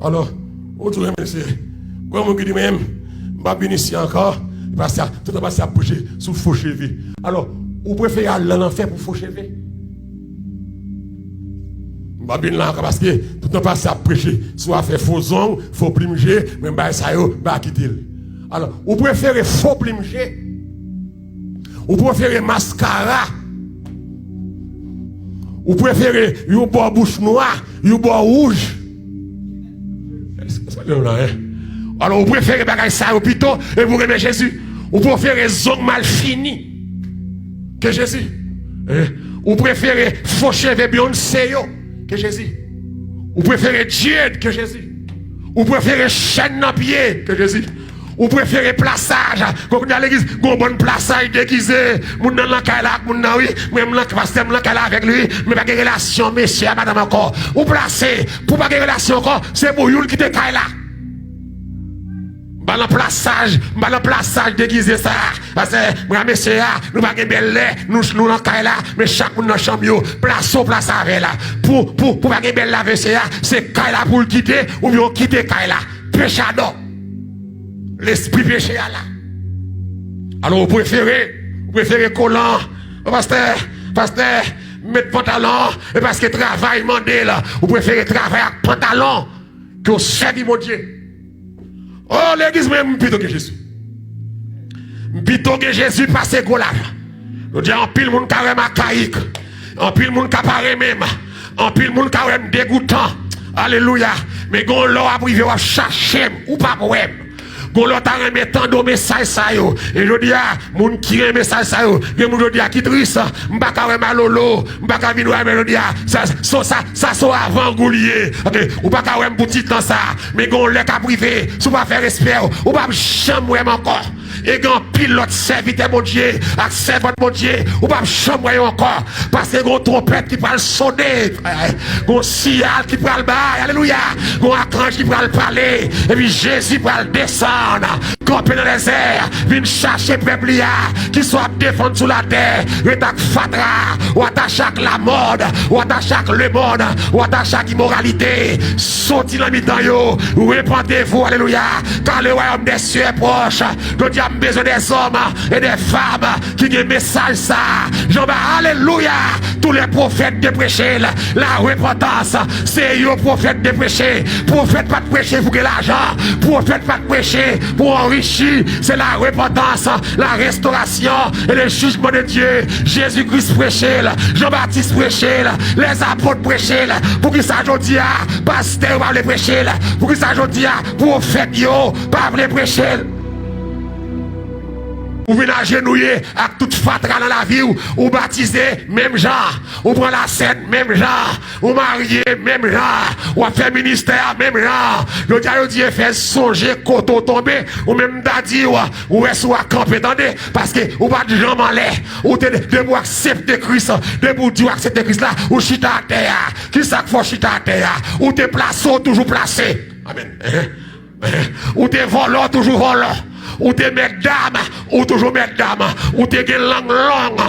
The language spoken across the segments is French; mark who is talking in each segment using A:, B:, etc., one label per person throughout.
A: Alors, on dit, monsieur, quand on dit même, je vais venir ici encore, parce que tout le monde va bouger sous faux cheveux. Alors, vous préférez aller en enfer pour faux cheveux? Je vais venir là encore parce que tout le monde va prêcher, soit faire faux ongles, faux plinger, même ça, je vais quitter. Alors, vous préférez faux plinger? Vous préférez mascara? Vous préférez une bouche noire, une bouche rouge? Alors, vous préférez bagaille ça au plutôt et vous aimez Jésus. Vous préférez zong mal fini que Jésus. Vous préférez faux cheveux Beyoncé que Jésus. Vous préférez Dieu que Jésus. Vous préférez chaîne dans pied que Jésus. Vous préférez plaçage. Quand vous allez à l'église, vous avez un bon plaçage déguisé. Vous n'avez pas là, oui, même là, pasteur, là avec lui, mais pas de relation, monsieur, madame encore. Vous placez, pour pas de relation encore, c'est pour vous qui te caille là. Dans le plaçage déguisé ça. Parce que, moi, monsieur, nous pas de belle, nous dans caille là, mais chaque monde dans chambre, place avec là. Pour pas de belle là, monsieur, c'est caille là pour le quitter, ou bien quitter caille là. Péchado. L'esprit péché là. Alors vous préférez collant, pasteur, mettre pantalon, et parce que travail mandé là, vous préférez travailler avec pantalon que vous servez mon Dieu. Oh l'église même plutôt que Jésus. Plutôt que Jésus passe go là. Nous disons en pile monde carrément caïque, en pile monde capare même, en pile monde carrément dégoûtant. Alléluia. Mais gon l'or a privé à chercher ou pas problème. Quand l'autre a remis tant de messages ça yo et je dis à moun qui remet message ça yo et moun je dis à qui triste m'pa ka remet lolo m'pa ka vinn remet je dis à ça so avant goulier OK ou pas ka remet petit temps ça mais gon le ka privé sou pas faire respect ou pas jamais encore et quand pilote serviteur mon Dieu avec servant mon Dieu ou pas jamais encore parce que gon trompette qui va sonner gon signal qui va le bail alléluia gon archange qui va le parler et puis Jésus va le descendre camper dans les airs, viens chercher peuple qui soit défendu sous la terre, rétac fatra, ou attache à la mode, ou attache à le monde, ou attache à l'immoralité, sorti dans mi-temps yo, répandez-vous, alléluia, car le royaume des cieux est proche, nous avons besoin des hommes et des femmes qui ont un message ça, j'en alléluia, tous les prophètes de prêcher, la repentance, c'est eux prophètes de prêcher, prophète pas de prêcher pour que l'argent, prophète pas de prêcher pour enrichir, c'est la repentance, la restauration et le jugement de Dieu. Jésus-Christ prêchait, Jean-Baptiste prêchait, les apôtres prêchaient, pour qu'ils s'ajoutent à pasteur pas les prêcher, pour qu'ils s'ajoutent à prophète pas les prêcher. Ou venez agenouiller avec toute fatra dans la vie, ou baptiser, même genre, ou prendre la scène, même genre, ou marier, même genre, ou faire ministère, même genre. Le dieu fait songer, coton tomber, ou même d'adi, ou est-ce à camper, attendez, parce que, ou pas de jambes en l'air, ou te debout accepter Christ, debout Dieu accepter Christ là, ou chita à terre, qui ça faut chita à terre, ou te placé, toujours placé. Amen. Ou te volant, toujours volant. Ou t'es mesdames, ou toujours mesdames, ou t'es langue longue,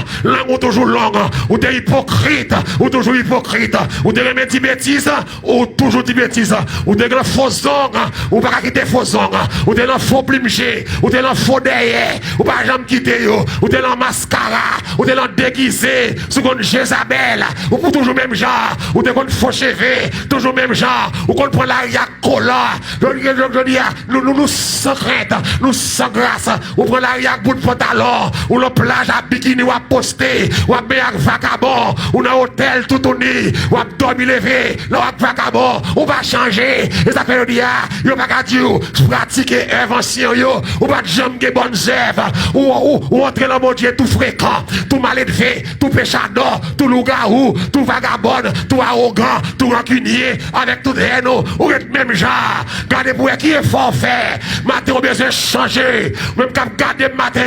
A: ou toujours longue, ou t'es hypocrite, ou toujours hypocrite, ou t'es remet des bêtises, ou toujours des bêtises, ou t'es dans faux ongles, ou pas quitter faux ongles, ou t'es dans faux plimché, ou t'es dans faux derrière, ou pas jamais quitter yo, ou t'es dans mascara, ou t'es dans déguisé, sous une Jézabel, ou pour toujours même genre, ou t'es dans faux cheveux, toujours même genre, ou qu'on prend l'arrière collant, nous sans crainte, nous sans grâce, ou prend l'arrière bout de pantalon, ou la plage à bikini ou à poster, ou à bien vagabond, ou dans hôtel tout uni, ou à dormir levé, là vagabond, ou va changer, et ça fait le dire, yo pas qu'à dire, pratiquer invention yo, ou pas de jambe de bonnes œuvres, ou entrer dans mon Dieu tout fréquent, tout mal élevé, tout péchador, tout loup-garou, tout vagabond, tout arrogant, tout rancunier, avec tout haine, ou même genre, regarder pour qui est fort faire. Matin, on besoin de changer. Même quand garder matin,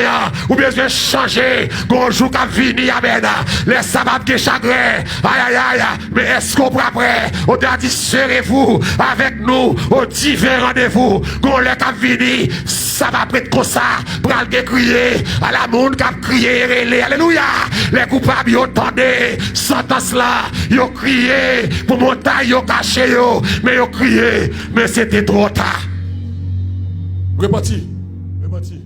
A: on besoin de changer. Quand jour quand vini, amen. Les sabbats qui chagrin. Aïe, aïe, aïe. Mais est-ce qu'on prend après? On a dit, serrez-vous avec nous au divers rendez-vous. Quand les cap vini, ça va prêtre comme ça. Pour aller crier à la monde qui a crié, alléluia. Les coupables, ils entendaient. Sentence là, ils ont crié pour montagne, ils ont caché, mais ils ont crié. Mais c'était trop tard.
B: Reparti. Reparti.